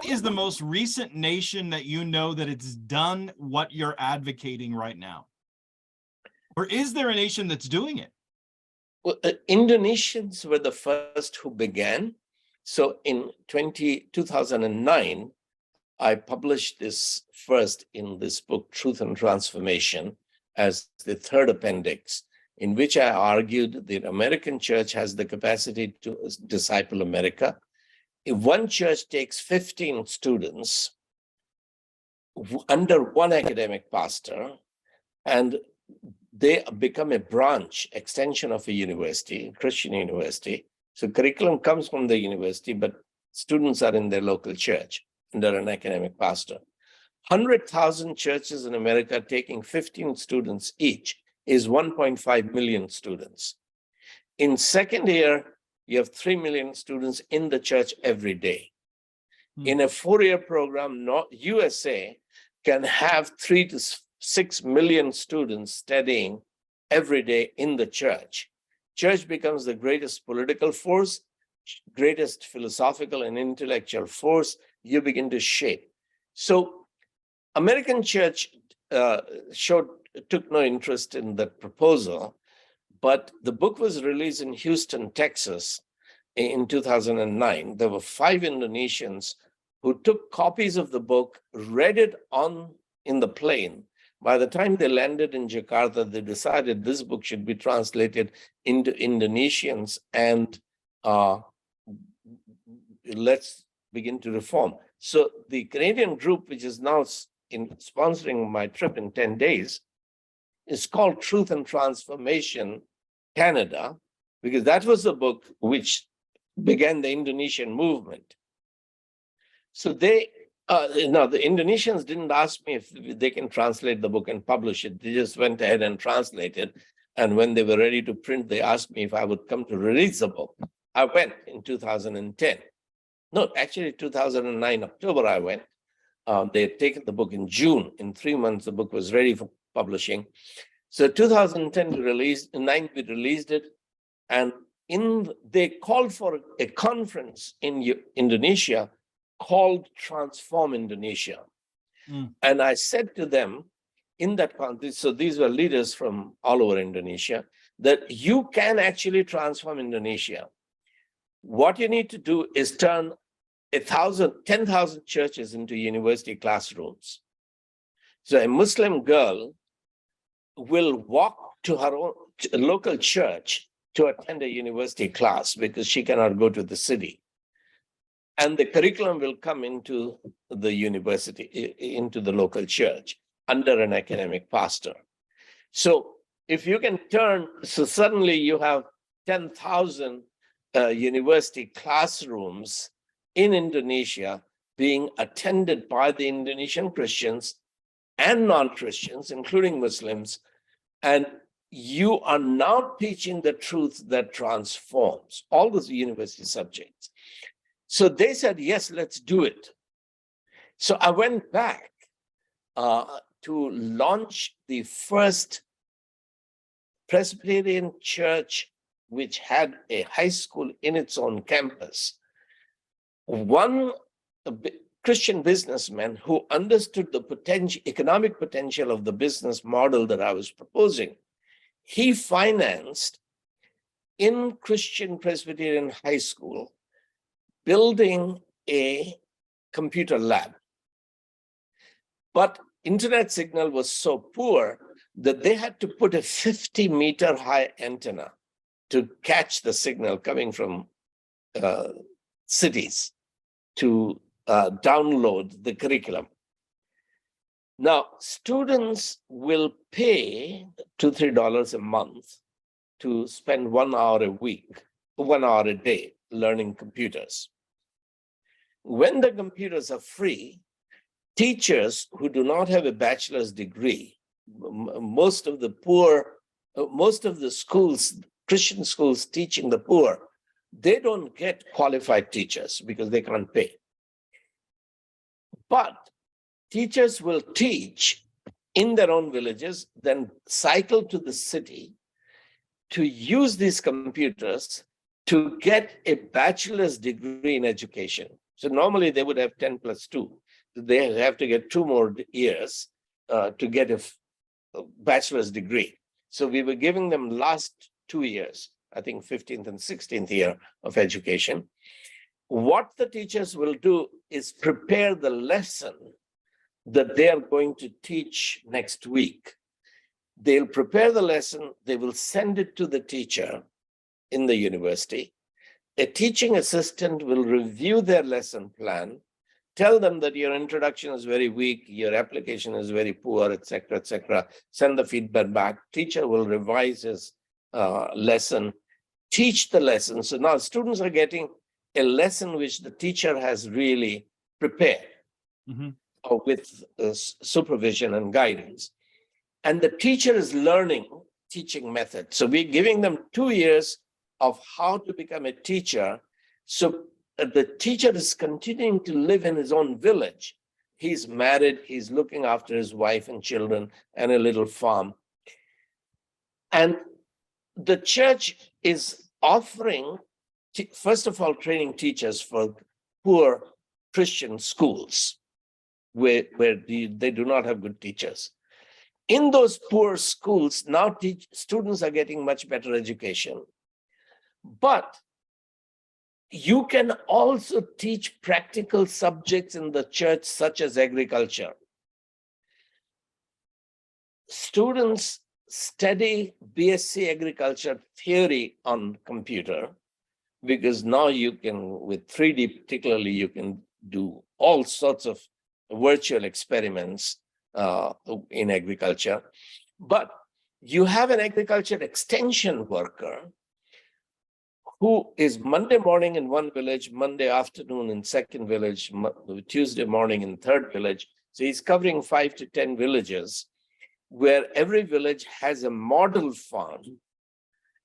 what is the most recent nation that you know that it's done what you're advocating right now? Or is there a nation that's doing it? Well, Indonesians were the first who began. So in 2009, I published this first in this book, Truth and Transformation, as the third appendix, in which I argued the American church has the capacity to disciple America. If one church takes 15 students under one academic pastor, and they become a branch, extension of a university, Christian university. So curriculum comes from the university, but students are in their local church under an academic pastor. 100,000 churches in America taking 15 students each is 1.5 million students. In second year, you have 3 million students in the church every day. In a 4-year program, USA can have 3 to 6 million students studying every day in the church. Church becomes the greatest political force, greatest philosophical and intellectual force you begin to shape. So American church took no interest in that proposal, but the book was released in Houston, Texas in 2009. There were 5 Indonesians who took copies of the book, read it in the plane. By the time they landed in Jakarta, they decided this book should be translated into Indonesians and let's begin to reform. So the Canadian group, which is now sponsoring my trip in 10 days, is called Truth and Transformation Canada, because that was the book which began the Indonesian movement. So the Indonesians didn't ask me if they can translate the book and publish it. They just went ahead and translated. And when they were ready to print, they asked me if I would come to release the book. I went in 2010. No, actually 2009, October, I went. They had taken the book in June. In 3 months, the book was ready for publishing. So 2010, we released it. And they called for a conference in Indonesia called Transform Indonesia. And I said to them in that conference, so these were leaders from all over Indonesia, that you can actually transform Indonesia. What you need to do is turn 10,000 churches into university classrooms. So a Muslim girl will walk to her own local church to attend a university class because she cannot go to the city. And the curriculum will come into the university, into the local church under an academic pastor. So if you can so suddenly you have 10,000 university classrooms in Indonesia being attended by the Indonesian Christians and non-Christians, including Muslims, and you are now teaching the truth that transforms all those university subjects. So they said, yes, let's do it. So I went back to launch the first Presbyterian church which had a high school in its own campus. One Christian businessman who understood the economic potential of the business model that I was proposing, he financed in Christian Presbyterian high school building a computer lab. But internet signal was so poor that they had to put a 50-meter high antenna to catch the signal coming from cities to download the curriculum. Now, students will pay $2, $3 a month to spend 1 hour a week, 1 hour a day learning computers. When the computers are free, teachers who do not have a bachelor's degree, most of the schools, Christian schools teaching the poor, they don't get qualified teachers because they can't pay. But teachers will teach in their own villages, then cycle to the city to use these computers to get a bachelor's degree in education. So normally they would have 10 plus 2. They have to get 2 more years to get a bachelor's degree. So we were giving them last 2 years, I think 15th and 16th year of education. What the teachers will do is prepare the lesson that they are going to teach next week. They'll prepare the lesson, they will send it to the teacher in the university. A teaching assistant will review their lesson plan, tell them that your introduction is very weak, your application is very poor, etc., etc. Send the feedback back. Teacher will revise his lesson, teach the lesson. So now students are getting a lesson which the teacher has really prepared with supervision and guidance. And the teacher is learning teaching method. So we're giving them 2 years of how to become a teacher. So the teacher is continuing to live in his own village. He's married, he's looking after his wife and children and a little farm. And the church is offering, first of all, training teachers for poor Christian schools where they do not have good teachers. In those poor schools, now students are getting much better education. But you can also teach practical subjects in the church, such as agriculture. Students study BSc agriculture theory on computer, because now you can, with 3D particularly, you can do all sorts of virtual experiments in agriculture. But you have an agriculture extension worker who is Monday morning in one village, Monday afternoon in second village, Tuesday morning in third village. So he's covering 5 to 10 villages, where every village has a model farm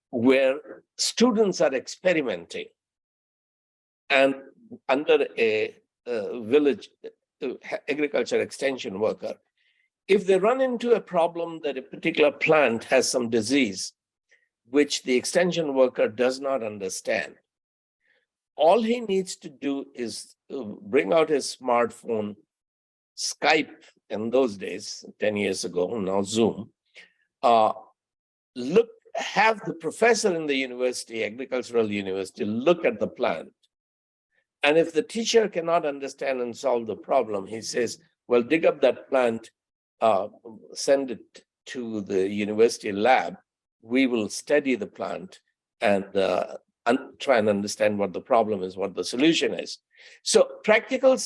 where students are experimenting. And under a village agriculture extension worker, if they run into a problem that a particular plant has some disease, which the extension worker does not understand, all he needs to do is bring out his smartphone, Skype in those days, 10 years ago, now Zoom, have the professor in the university, agricultural university, look at the plant. And if the teacher cannot understand and solve the problem, he says, well, dig up that plant, send it to the university lab. We will study the plant and try and understand what the problem is, what the solution is. So practical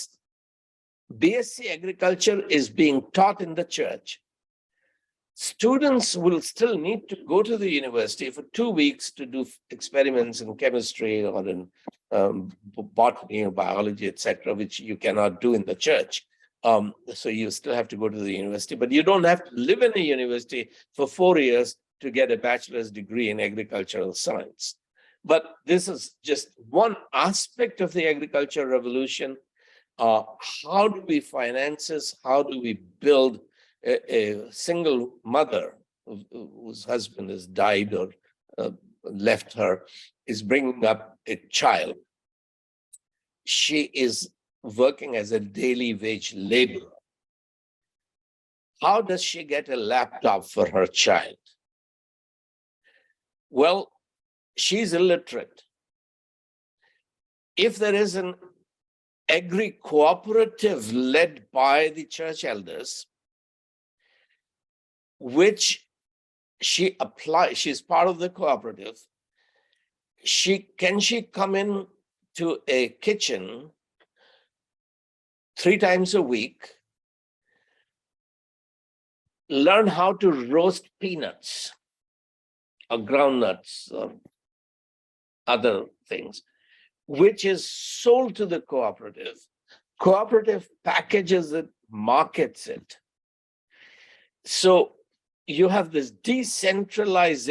BSc agriculture is being taught in the church. Students will still need to go to the university for 2 weeks to do experiments in chemistry or in botany or biology, etc., which you cannot do in the church. So you still have to go to the university, but you don't have to live in a university for 4 years to get a bachelor's degree in agricultural science. But this is just one aspect of the agriculture revolution. How do we finance this? How do we build a single mother whose husband has died or left her, is bringing up a child? She is working as a daily wage laborer. How does she get a laptop for her child? Well, she's illiterate. If there is an agri-cooperative led by the church elders, which she applies, she's part of the cooperative, can she come in to a kitchen 3 times a week, learn how to roast peanuts or groundnuts or other things, which is sold to the cooperative. Cooperative packages it, markets it. So you have this decentralized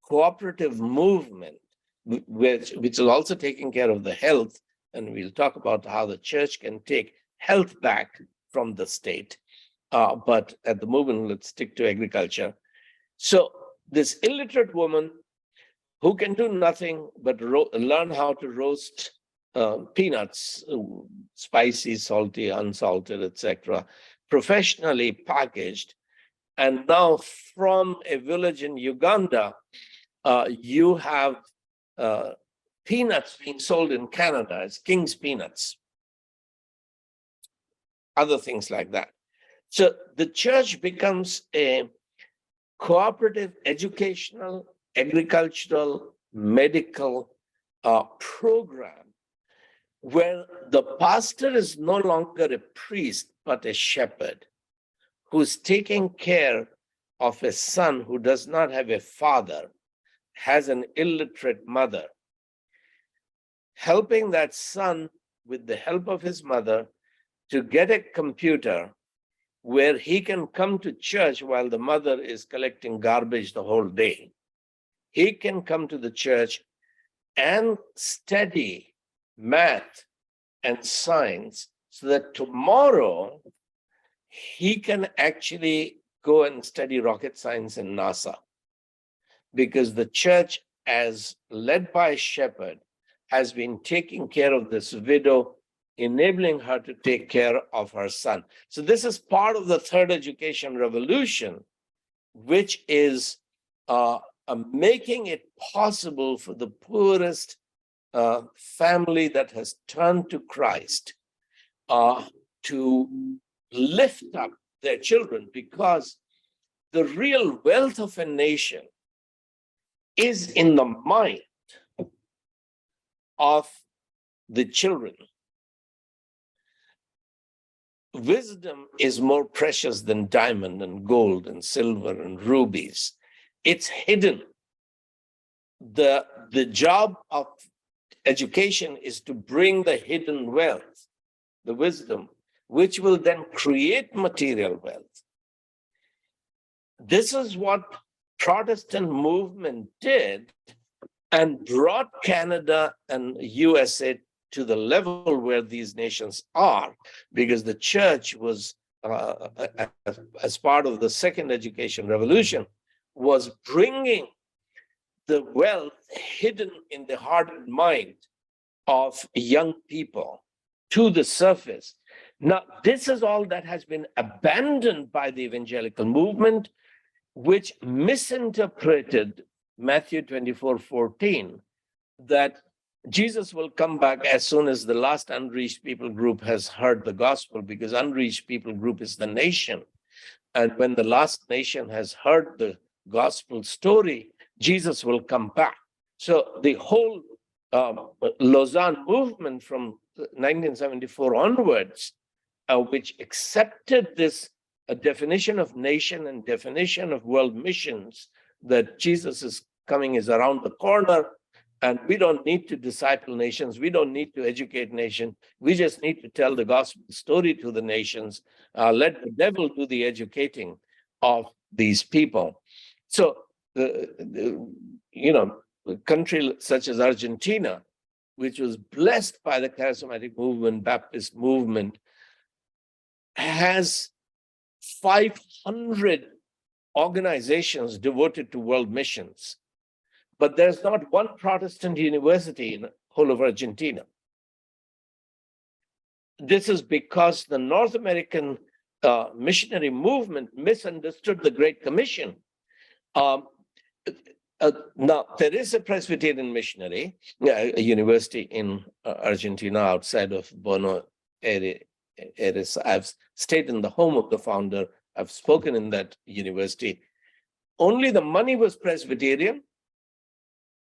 cooperative movement, which is also taking care of the health. And we'll talk about how the church can take health back from the state. But at the moment, let's stick to agriculture. So this illiterate woman who can do nothing but learn how to roast peanuts, spicy, salty, unsalted, etc., professionally packaged. And now from a village in Uganda, you have peanuts being sold in Canada as King's peanuts, other things like that. So the church becomes a cooperative, educational, agricultural, medical program where the pastor is no longer a priest, but a shepherd who's taking care of a son who does not have a father, has an illiterate mother, helping that son with the help of his mother to get a computer where he can come to church while the mother is collecting garbage the whole day. He can come to the church and study math and science so that tomorrow he can actually go and study rocket science in NASA. Because the church, as led by a shepherd, has been taking care of this widow, enabling her to take care of her son. So this is part of the third education revolution, which is making it possible for the poorest family that has turned to Christ to lift up their children, because the real wealth of a nation is in the mind of the children. Wisdom is more precious than diamond and gold and silver and rubies. It's hidden. The job of education is to bring the hidden wealth, the wisdom, which will then create material wealth. This is what Protestant movement did and brought Canada and USA to the level where these nations are, because the church was, as part of the second education revolution, was bringing the wealth hidden in the heart and mind of young people to the surface. Now, this is all that has been abandoned by the evangelical movement, which misinterpreted Matthew 24:14, that Jesus will come back as soon as the last unreached people group has heard the gospel, because unreached people group is the nation. And when the last nation has heard the gospel story, Jesus will come back. So the whole Lausanne movement from 1974 onwards, which accepted this definition of nation and definition of world missions, that Jesus is coming, is around the corner, and we don't need to disciple nations, we don't need to educate nations, we just need to tell the gospel story to the nations, let the devil do the educating of these people. So, a country such as Argentina, which was blessed by the charismatic movement, Baptist movement, has 500 organizations devoted to world missions. But there's not one Protestant university in the whole of Argentina. This is because the North American missionary movement misunderstood the Great Commission. Now, there is a Presbyterian missionary, a university in Argentina outside of Buenos Aires. I've stayed in the home of the founder. I've spoken in that university. Only the money was Presbyterian.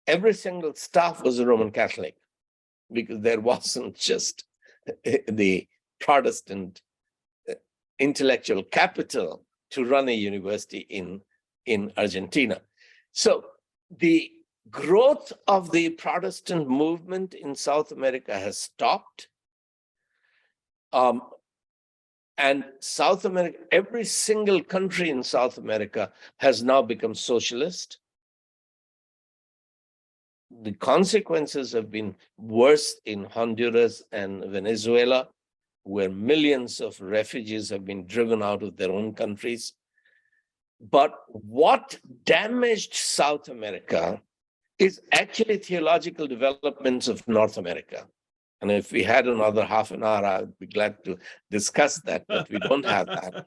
Every single staff was a Roman Catholic, because there wasn't just the Protestant intellectual capital to run a university in Argentina. So the growth of the Protestant movement in South America has stopped. And South America, every single country in South America has now become socialist. The consequences have been worse in Honduras and Venezuela, where millions of refugees have been driven out of their own countries. But what damaged South America is actually theological developments of North America. And if we had another half an hour, I would be glad to discuss that, but we don't have that.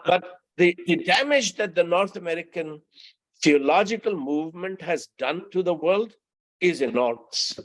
But the damage that the North American theological movement has done to the world is enormous.